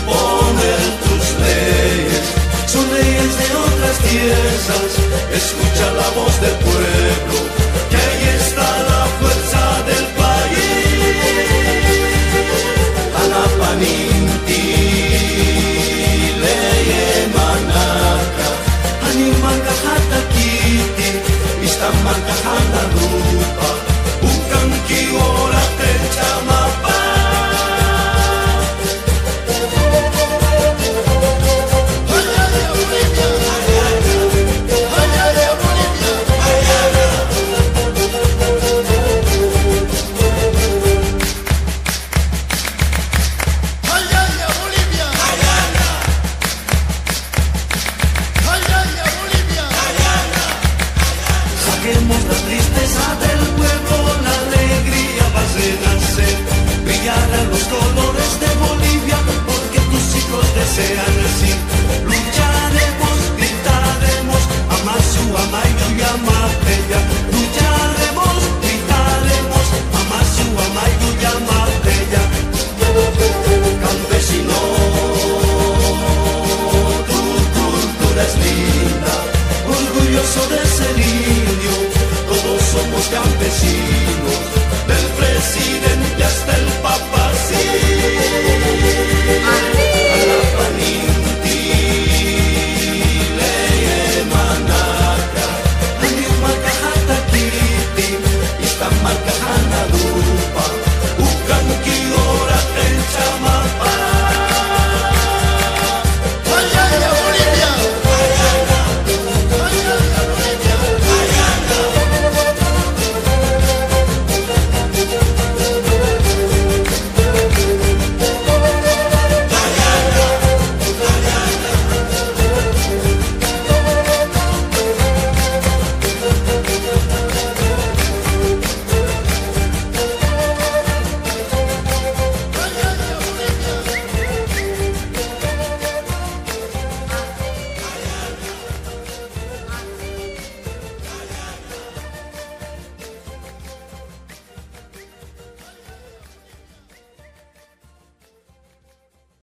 Poner tus leyes, son leyes de otras tierras. Escucha la voz del pueblo, que ahí está la fuerza del país. Anapaninti, leye manaka, animanga hatakiti, istamanga hanarupa, ukanki ora tenchamapa. Saquemos la tristeza del pueblo, la alegría va a renacer. Brillarán los colores de Bolivia, porque tus hijos desean